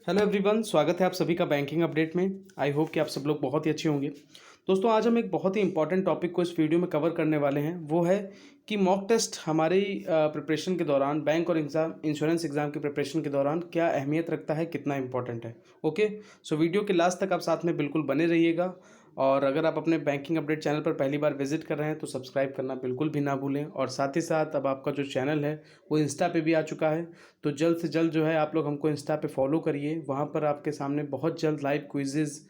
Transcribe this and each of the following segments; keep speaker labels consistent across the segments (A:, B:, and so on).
A: Hello everyone, स्वागत है आप सभी का बैंकिंग अपडेट में। आई होप कि आप सब लोग बहुत ही अच्छे होंगे। दोस्तों, आज हम एक बहुत ही इंपॉर्टेंट टॉपिक को इस वीडियो में कवर करने वाले हैं। वो है कि मॉक टेस्ट हमारी प्रिपरेशन के दौरान, बैंक और एग्ज़ाम, इंश्योरेंस एग्ज़ाम की प्रिपरेशन के दौरान क्या अहमियत रखता है, कितना इंपॉर्टेंट है। ओके, सो वीडियो के लास्ट तक आप साथ में बिल्कुल बने रहिएगा। और अगर आप अपने बैंकिंग अपडेट चैनल पर पहली बार विजिट कर रहे हैं तो सब्सक्राइब करना बिल्कुल भी ना भूलें। और साथ ही साथ अब आपका जो चैनल है वो इंस्टा पे भी आ चुका है, तो जल्द से जल्द जो है आप लोग हमको इंस्टा पे फॉलो करिए। वहाँ पर आपके सामने बहुत जल्द लाइव क्विज़ेज़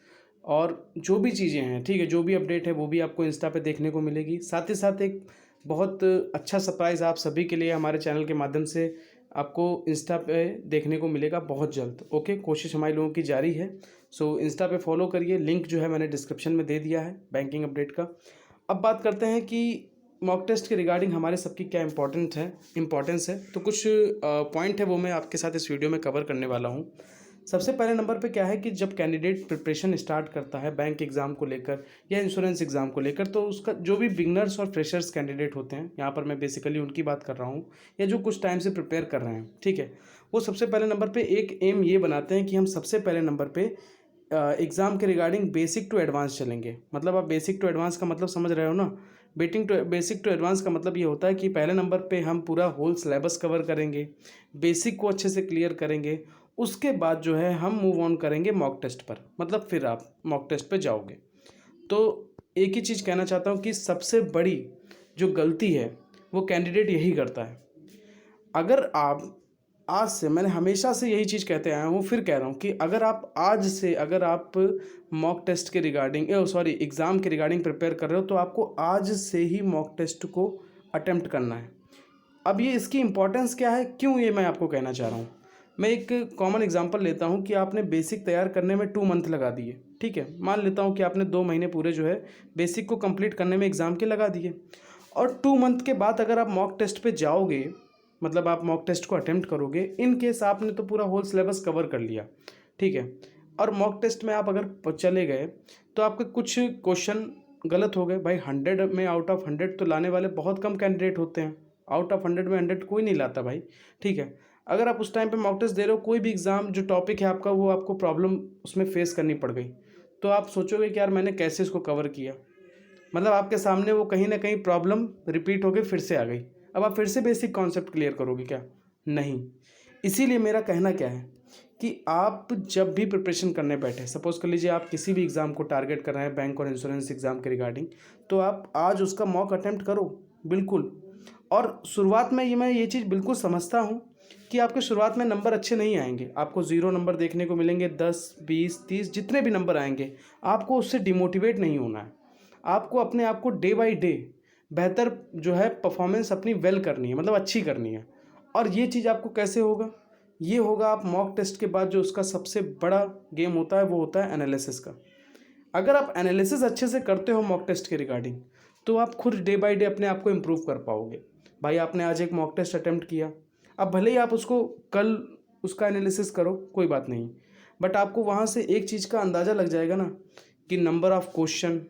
A: और जो भी चीज़ें हैं, ठीक है, जो भी अपडेट है वो भी आपको इंस्टा पे देखने को मिलेगी। साथ ही साथ एक बहुत अच्छा सरप्राइज़ आप सभी के लिए हमारे चैनल के माध्यम से आपको इंस्टा पे देखने को मिलेगा बहुत जल्द। ओके, कोशिश हमारे लोगों की जारी है। सो इंस्टा पे फॉलो करिए, लिंक जो है मैंने डिस्क्रिप्शन में दे दिया है बैंकिंग अपडेट का। अब बात करते हैं कि मॉक टेस्ट के रिगार्डिंग हमारे सबकी क्या इम्पोर्टेंस है। तो कुछ पॉइंट है वो मैं आपके साथ इस वीडियो में कवर करने वाला हूँ। सबसे पहले नंबर पे क्या है कि जब कैंडिडेट प्रिपरेशन स्टार्ट करता है बैंक एग्ज़ाम को लेकर या इंश्योरेंस एग्ज़ाम को लेकर, तो उसका जो भी बिगनर्स और फ्रेशर्स कैंडिडेट होते हैं, यहाँ पर मैं बेसिकली उनकी बात कर रहा हूँ, या जो कुछ टाइम से प्रिपेयर कर रहे हैं, ठीक है, वो सबसे पहले नंबर पे एक एम ये बनाते हैं कि हम सबसे पहले नंबर पे एग्ज़ाम के रिगार्डिंग बेसिक टू एडवांस चलेंगे। मतलब आप बेसिक टू एडवांस का मतलब समझ रहे हो ना। बेसिक टू एडवांस का मतलब ये होता है कि पहले नंबर पे हम पूरा होल सिलेबस कवर करेंगे, बेसिक को अच्छे से क्लियर करेंगे। उसके बाद जो है हम मूव ऑन करेंगे मॉक टेस्ट पर, मतलब फिर आप मॉक टेस्ट पे जाओगे। तो एक ही चीज़ कहना चाहता हूँ कि सबसे बड़ी जो गलती है वो कैंडिडेट यही करता है। अगर आप आज से, मैंने हमेशा से यही चीज़ कहते आया हूँ, फिर कह रहा हूँ कि अगर आप मॉक टेस्ट के रिगार्डिंग एग्ज़ाम के रिगार्डिंग प्रिपेयर कर रहे हो तो आपको आज से ही मॉक टेस्ट को अटेम्प्ट करना है। अब ये इसकी इम्पोर्टेंस क्या है, क्यों, ये मैं आपको कहना चाह रहा हूँ। मैं एक कॉमन एग्जांपल लेता हूँ कि आपने बेसिक तैयार करने में 2 मंथ लगा दिए, ठीक है। मान लेता हूँ कि आपने 2 महीने पूरे जो है बेसिक को कंप्लीट करने में एग्ज़ाम के लगा दिए, और 2 मंथ के बाद अगर आप मॉक टेस्ट पे जाओगे, मतलब आप मॉक टेस्ट को अटेम्प्ट करोगे, इन केस आपने तो पूरा होल सिलेबस कवर कर लिया, ठीक है, और मॉक टेस्ट में आप अगर चले गए तो आपके कुछ क्वेश्चन गलत हो गए। भाई 100 में आउट ऑफ 100 तो लाने वाले बहुत कम कैंडिडेट होते हैं। आउट ऑफ 100 में 100 कोई नहीं लाता भाई, ठीक है। अगर आप उस टाइम पे मॉक टेस्ट दे रहे हो, कोई भी एग्ज़ाम जो टॉपिक है आपका वो आपको प्रॉब्लम उसमें फेस करनी पड़ गई, तो आप सोचोगे कि यार मैंने कैसे इसको कवर किया। मतलब आपके सामने वो कहीं ना कहीं प्रॉब्लम रिपीट होकर फिर से आ गई। अब आप फिर से बेसिक कॉन्सेप्ट क्लियर करोगे क्या? नहीं। इसीलिए मेरा कहना क्या है कि आप जब भी प्रिपरेशन करने बैठे, सपोज कर लीजिए आप किसी भी एग्ज़ाम को टारगेट कर रहे हैं बैंक और इंश्योरेंस एग्ज़ाम के रिगार्डिंग, तो आप आज उसका मॉक अटेम्प्ट करो बिल्कुल। और शुरुआत में मैं ये चीज़ बिल्कुल समझता हूँ कि आपके शुरुआत में नंबर अच्छे नहीं आएंगे, आपको 0 नंबर देखने को मिलेंगे, 10 20 30 जितने भी नंबर आएंगे, आपको उससे डिमोटिवेट नहीं होना है। आपको अपने आप को डे बाय डे बेहतर जो है परफॉर्मेंस अपनी वेल करनी है, मतलब अच्छी करनी है। और ये चीज़ आपको कैसे होगा? ये होगा आप मॉक टेस्ट के बाद जो उसका सबसे बड़ा गेम होता है वो होता है एनालिसिस का। अगर आप एनालिसिस अच्छे से करते हो मॉक टेस्ट के रिगार्डिंग, तो आप खुद डे बाय डे अपने आप को इम्प्रूव कर पाओगे। भाई आपने आज एक मॉक टेस्ट अटेम्प्ट किया, अब भले ही आप उसको कल उसका एनालिसिस करो, कोई बात नहीं, बट आपको वहाँ से एक चीज़ का अंदाज़ा लग जाएगा ना कि नंबर ऑफ़ क्वेश्चन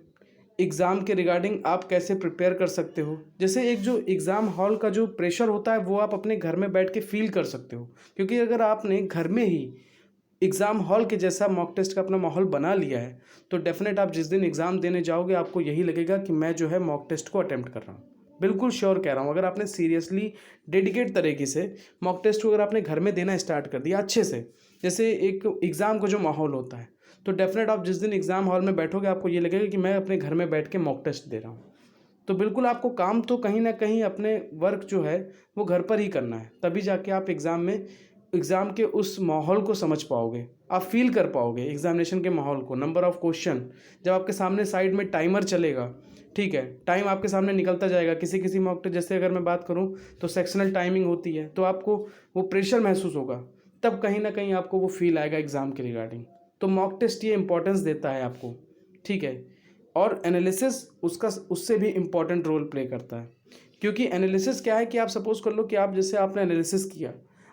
A: एग्ज़ाम के रिगार्डिंग आप कैसे प्रिपेयर कर सकते हो। जैसे एक जो एग्ज़ाम हॉल का जो प्रेशर होता है वो आप अपने घर में बैठ के फील कर सकते हो, क्योंकि अगर आपने घर में ही एग्ज़ाम हॉल के जैसा मॉक टेस्ट का अपना माहौल बना लिया है, तो डेफिनेट आप जिस दिन एग्ज़ाम देने जाओगे आपको यही लगेगा कि मैं जो है मॉक टेस्ट को अटेम्प्ट कर रहा हूँ। बिल्कुल श्योर कह रहा हूँ, अगर आपने सीरियसली डेडिकेट तरीके से मॉक टेस्ट को अगर आपने घर में देना स्टार्ट कर दिया अच्छे से, जैसे एक एग्ज़ाम का जो माहौल होता है, तो डेफिनेट आप जिस दिन एग्ज़ाम हॉल में बैठोगे आपको ये लगेगा कि मैं अपने घर में बैठ के मॉक टेस्ट दे रहा हूँ। तो बिल्कुल आपको काम तो कहीं ना कहीं अपने वर्क जो है वो घर पर ही करना है, तभी जाके आप एग्ज़ाम के उस माहौल को समझ पाओगे, आप फील कर पाओगे एग्जामिनेशन के माहौल को। नंबर ऑफ़ क्वेश्चन जब आपके सामने साइड में टाइमर चलेगा, ठीक है, टाइम आपके सामने निकलता जाएगा। किसी किसी मॉक टेस्ट जैसे अगर मैं बात करूं तो सेक्शनल टाइमिंग होती है, तो आपको वो प्रेशर महसूस होगा, तब कहीं ना कहीं आपको वो फील आएगा एग्ज़ाम के रिगार्डिंग। तो मॉक टेस्ट ये इंपॉर्टेंस देता है आपको, ठीक है। और एनालिसिस उसका उससे भी इम्पॉर्टेंट रोल प्ले करता है, क्योंकि एनालिसिस क्या है कि आप सपोज कर लो कि आप जैसे आपने एनालिसिस किया,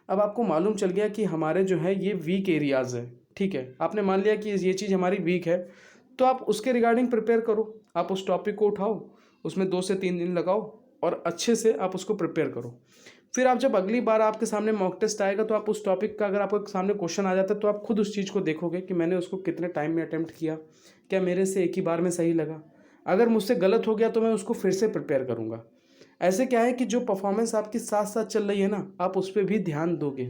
A: अब आपको मालूम चल गया कि हमारे जो है ये वीक एरियाज़ है, ठीक है, आपने मान लिया कि ये चीज़ हमारी वीक है, तो आप उसके रिगार्डिंग प्रिपेयर करो। आप उस टॉपिक को उठाओ, उसमें 2 से 3 दिन लगाओ और अच्छे से आप उसको प्रिपेयर करो। फिर आप जब अगली बार आपके सामने मॉक टेस्ट आएगा तो आप उस टॉपिक का अगर आपको सामने क्वेश्चन आ जाता है तो आप खुद उस चीज़ को देखोगे कि मैंने उसको कितने टाइम में अटेम्प्ट किया, क्या मेरे से एक ही बार में सही लगा। अगर मुझसे गलत हो गया तो मैं उसको फिर से प्रिपेयर करूँगा। ऐसे क्या है कि जो परफॉर्मेंस आपकी साथ साथ चल रही है ना, आप उस पर भी ध्यान दोगे।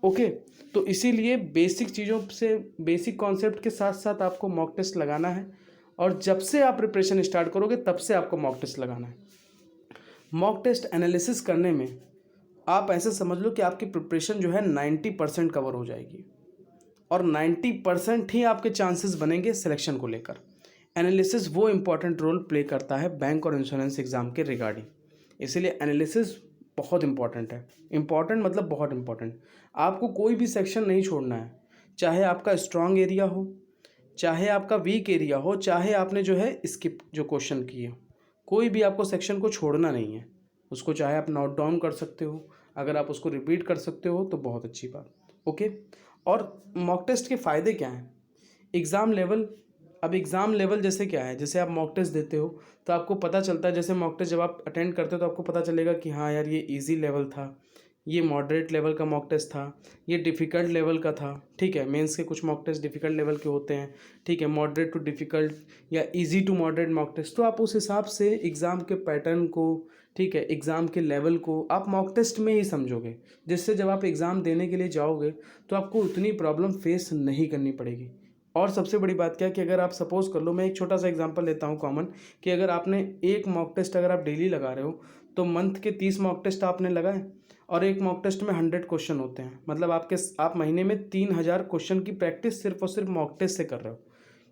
A: ओके, तो इसीलिए बेसिक चीज़ों से, बेसिक कॉन्सेप्ट के साथ साथ आपको मॉक टेस्ट लगाना है। और जब से आप प्रिपरेशन स्टार्ट करोगे तब से आपको मॉक टेस्ट लगाना है। मॉक टेस्ट एनालिसिस करने में आप ऐसे समझ लो कि आपकी प्रिपरेशन जो है 90% कवर हो जाएगी और 90% ही आपके चांसेस बनेंगे सिलेक्शन को लेकर। एनालिसिस वो इम्पॉर्टेंट रोल प्ले करता है बैंक और इंश्योरेंस एग्ज़ाम के रिगार्डिंग, इसीलिए एनालिसिस बहुत इंपॉर्टेंट है। इंपॉर्टेंट मतलब बहुत इंपॉर्टेंट। आपको कोई भी सेक्शन नहीं छोड़ना है, चाहे आपका स्ट्रॉन्ग एरिया हो, चाहे आपका वीक एरिया हो, चाहे आपने जो है स्किप जो क्वेश्चन किए, कोई भी आपको सेक्शन को छोड़ना नहीं है। उसको चाहे आप नोट डाउन कर सकते हो, अगर आप उसको रिपीट कर सकते हो तो बहुत अच्छी बात। ओके, और मॉक टेस्ट के फ़ायदे क्या हैं? एग्ज़ाम लेवल, अब एग्ज़ाम लेवल जैसे क्या है, जैसे आप मॉक टेस्ट देते हो तो आपको पता चलता है, जैसे मॉक टेस्ट जब आप अटेंड करते हो तो आपको पता चलेगा कि हाँ यार ये इजी लेवल था, ये मॉडरेट लेवल का मॉक टेस्ट था, ये डिफ़िकल्ट लेवल का था। ठीक है, मेंस के कुछ मॉक टेस्ट डिफ़िकल्ट लेवल के होते हैं, ठीक है, मॉडरेट टू डिफ़िकल्ट या easy to moderate mock test. तो आप उस हिसाब से एग्ज़ाम के पैटर्न को, ठीक है, एग्ज़ाम के लेवल को आप मॉक टेस्ट में ही समझोगे, जिससे जब आप एग्ज़ाम देने के लिए जाओगे तो आपको उतनी प्रॉब्लम फेस नहीं करनी पड़ेगी। और सबसे बड़ी बात क्या है कि अगर आप सपोज़ कर लो, मैं एक छोटा सा एग्जांपल लेता हूँ कॉमन, कि अगर आपने एक मॉक टेस्ट अगर आप डेली लगा रहे हो तो मंथ के 30 मॉक टेस्ट आपने लगाए और एक मॉक टेस्ट में 100 क्वेश्चन होते हैं, मतलब आप महीने में 3000 क्वेश्चन की प्रैक्टिस सिर्फ और सिर्फ मॉक टेस्ट से कर रहे हो।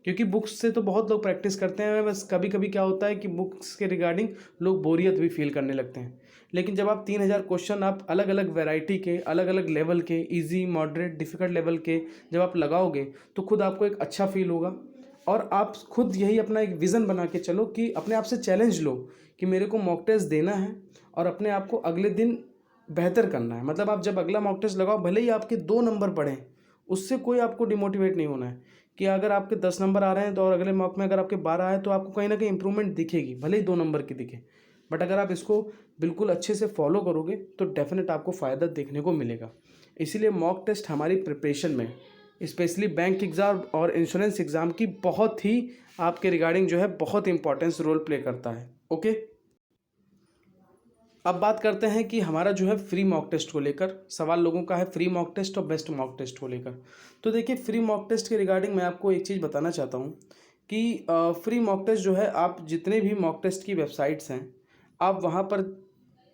A: क्योंकि बुक्स से तो बहुत लोग प्रैक्टिस करते हैं, बस कभी कभी क्या होता है कि बुक्स के रिगार्डिंग लोग बोरियत भी फील करने लगते हैं। लेकिन जब आप 3000 क्वेश्चन आप अलग अलग वैरायटी के, अलग अलग लेवल के, इजी मॉडरेट डिफ़िकल्ट लेवल के जब आप लगाओगे तो खुद आपको एक अच्छा फील होगा। और आप खुद यही अपना एक विज़न बना के चलो कि अपने आप से चैलेंज लो कि मेरे को मॉक टेस्ट देना है और अपने आप को अगले दिन बेहतर करना है। मतलब आप जब अगला मॉक टेस्ट लगाओ, भले ही आपके 2 नंबर बढ़ें, उससे कोई आपको डिमोटिवेट नहीं होना है। कि अगर आपके 10 नंबर आ रहे हैं तो और अगले मॉक में अगर आपके 12 आए तो आपको कहीं ना कहीं इंप्रूवमेंट दिखेगी, भले ही 2 नंबर की दिखे। बट अगर आप इसको बिल्कुल अच्छे से फॉलो करोगे तो डेफिनेट आपको फ़ायदा देखने को मिलेगा। इसीलिए मॉक टेस्ट हमारी प्रिपरेशन में, स्पेशली बैंक एग्ज़ाम और इंश्योरेंस एग्ज़ाम की, बहुत ही आपके रिगार्डिंग जो है बहुत इंपॉर्टेंस रोल प्ले करता है। ओके, अब बात करते हैं कि हमारा जो है फ्री मॉक टेस्ट को लेकर सवाल लोगों का है, फ्री मॉक टेस्ट और बेस्ट मॉक टेस्ट को लेकर। तो देखिए, फ्री मॉक टेस्ट के रिगार्डिंग मैं आपको एक चीज़ बताना चाहता हूँ कि फ्री मॉक टेस्ट जो है, आप जितने भी मॉक टेस्ट की वेबसाइट्स हैं आप वहाँ पर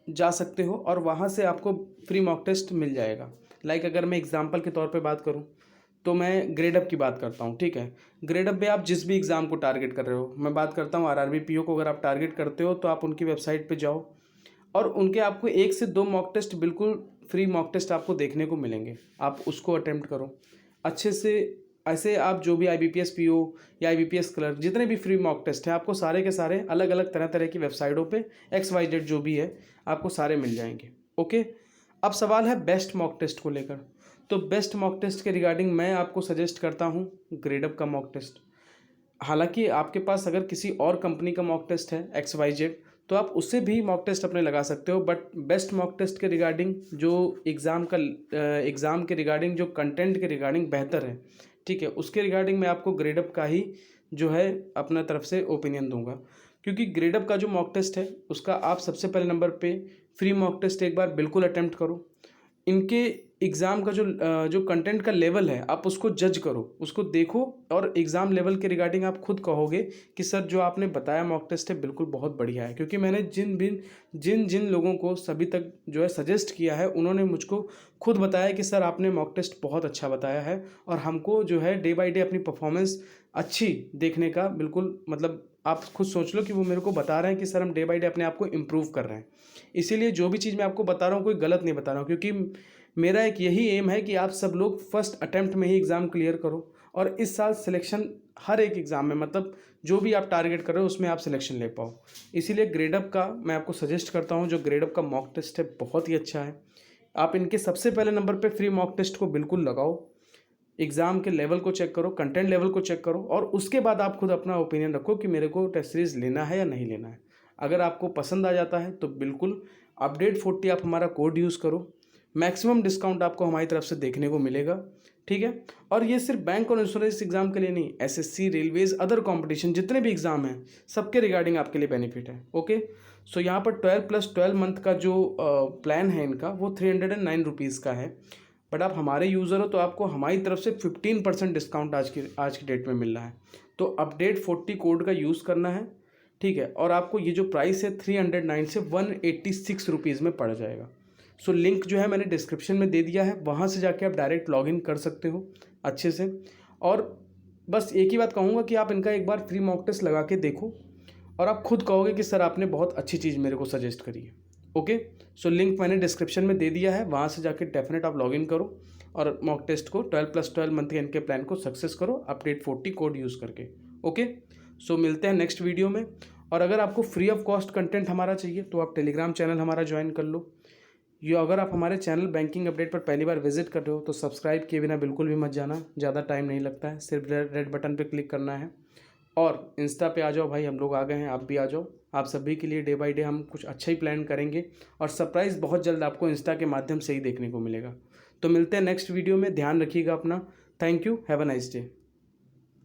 A: जा सकते हो और वहाँ से आपको फ्री मॉक टेस्ट मिल जाएगा। लाइक अगर मैं एग्जांपल के तौर पे बात करूँ तो मैं ग्रेडअप की बात करता हूँ। ठीक है, ग्रेडअप पे आप जिस भी एग्ज़ाम को टारगेट कर रहे हो, मैं बात करता हूँ आरआरबी पीओ को, अगर आप टारगेट करते हो तो आप उनकी वेबसाइट पे जाओ और उनके आपको 1 से 2 मॉक टेस्ट, बिल्कुल फ्री मॉक टेस्ट आपको देखने को मिलेंगे। आप उसको अटेम्प्ट करो अच्छे से। ऐसे आप जो भी आईबीपीएस पीओ या आईबीपीएस क्लर्क, जितने भी फ्री मॉक टेस्ट हैं, आपको सारे के सारे अलग अलग तरह तरह की वेबसाइटों पे XYZ जो भी है आपको सारे मिल जाएंगे। ओके, अब सवाल है बेस्ट मॉक टेस्ट को लेकर। तो बेस्ट मॉक टेस्ट के रिगार्डिंग मैं आपको सजेस्ट करता हूँ ग्रेडअप का मॉक टेस्ट। हालांकि आपके पास अगर किसी और कंपनी का मॉक टेस्ट है XYZ तो आप उससे भी मॉक टेस्ट अपने लगा सकते हो, बट बेस्ट मॉक टेस्ट के रिगार्डिंग जो एग्ज़ाम के रिगार्डिंग जो कंटेंट के रिगार्डिंग बेहतर है, ठीक है, उसके रिगार्डिंग मैं आपको ग्रेडअप का ही जो है अपना तरफ से ओपिनियन दूंगा। क्योंकि ग्रेडअप का जो मॉक टेस्ट है उसका आप सबसे पहले नंबर पे फ्री मॉक टेस्ट एक बार बिल्कुल अटेम्प्ट करो। इनके एग्ज़ाम का जो कंटेंट का लेवल है आप उसको जज करो, उसको देखो और एग्ज़ाम लेवल के रिगार्डिंग आप खुद कहोगे कि सर जो आपने बताया मॉक टेस्ट है बिल्कुल बहुत बढ़िया है। क्योंकि मैंने जिन जिन लोगों को सभी तक जो है सजेस्ट किया है, उन्होंने मुझको खुद बताया कि सर आपने मॉक टेस्ट बहुत अच्छा बताया है और हमको जो है डे बाई डे अपनी परफॉर्मेंस अच्छी देखने का, बिल्कुल मतलब आप खुद सोच लो कि वो मेरे को बता रहे हैं कि सर हम डे बाई डे अपने आप को इम्प्रूव कर रहे हैं। इसीलिए जो भी चीज़ मैं आपको बता रहा हूँ कोई गलत नहीं बता रहा हूँ, क्योंकि मेरा एक यही एम है कि आप सब लोग फर्स्ट अटेम्प्ट में ही एग्ज़ाम क्लियर करो और इस साल सिलेक्शन हर एक एग्ज़ाम में, मतलब जो भी आप टारगेट कर रहे हो उसमें आप सिलेक्शन ले पाओ। इसीलिए ग्रेडअप का मैं आपको सजेस्ट करता हूँ, जो ग्रेडअप का मॉक टेस्ट है बहुत ही अच्छा है। आप इनके सबसे पहले नंबर पे फ्री मॉक टेस्ट को बिल्कुल लगाओ, एग्ज़ाम के लेवल को चेक करो, कंटेंट लेवल को चेक करो और उसके बाद आप खुद अपना ओपिनियन रखो कि मेरे को टेस्ट सीरीज़ लेना है या नहीं लेना है। अगर आपको पसंद आ जाता है तो बिल्कुल अपडेट 40 आप हमारा कोड यूज़ करो, मैक्सिमम डिस्काउंट आपको हमारी तरफ से देखने को मिलेगा, ठीक है। और ये सिर्फ बैंक और इंश्योरेंस एग्जाम के लिए नहीं, एसएससी, रेलवेज, अदर कंपटीशन जितने भी एग्जाम हैं सबके रिगार्डिंग आपके लिए बेनिफिट है। ओके, सो यहाँ पर 12+12 मंथ का जो प्लान है इनका वो 309 रुपीज़ का है। बट आप हमारे यूज़र हो तो आपको हमारी तरफ से 15% डिस्काउंट आज की डेट में मिल रहा है। तो अपडेट 40 कोड का यूज़ करना है, ठीक है। और आपको ये जो प्राइस है 309 से 186 रुपीज़ में पड़ जाएगा। सो लिंक जो है मैंने डिस्क्रिप्शन में दे दिया है, वहाँ से जाके आप डायरेक्ट लॉगिन कर सकते हो अच्छे से। और बस एक ही बात कहूँगा कि आप इनका एक बार फ्री मॉक टेस्ट लगा के देखो और आप खुद कहोगे कि सर आपने बहुत अच्छी चीज़ मेरे को सजेस्ट करी है। ओके, सो लिंक मैंने डिस्क्रिप्शन में दे दिया है, वहाँ से जाके डेफिनेट आप लॉगिन करो और मॉक टेस्ट को 12+12 मंथ के इनके प्लान को सक्सेस करो अपडेट 40 कोड यूज़ करके। ओके, सो मिलते हैं नेक्स्ट वीडियो में। और अगर आपको फ्री ऑफ कॉस्ट कंटेंट हमारा चाहिए तो आप टेलीग्राम चैनल हमारा ज्वाइन कर लो। ये अगर आप हमारे चैनल बैंकिंग अपडेट पर पहली बार विजिट कर रहे हो तो सब्सक्राइब किए बिना बिल्कुल भी मत जाना, ज़्यादा टाइम नहीं लगता है, सिर्फ रेड बटन पे क्लिक करना है। और इंस्टा पे आ जाओ भाई, हम लोग आ गए हैं, आप भी आ जाओ। आप सभी के लिए डे बाय डे हम कुछ अच्छा ही प्लान करेंगे और सरप्राइज़ बहुत जल्द आपको इंस्टा के माध्यम से ही देखने को मिलेगा। तो मिलते हैं नेक्स्ट वीडियो में, ध्यान रखिएगा अपना। Thank you, have a nice day.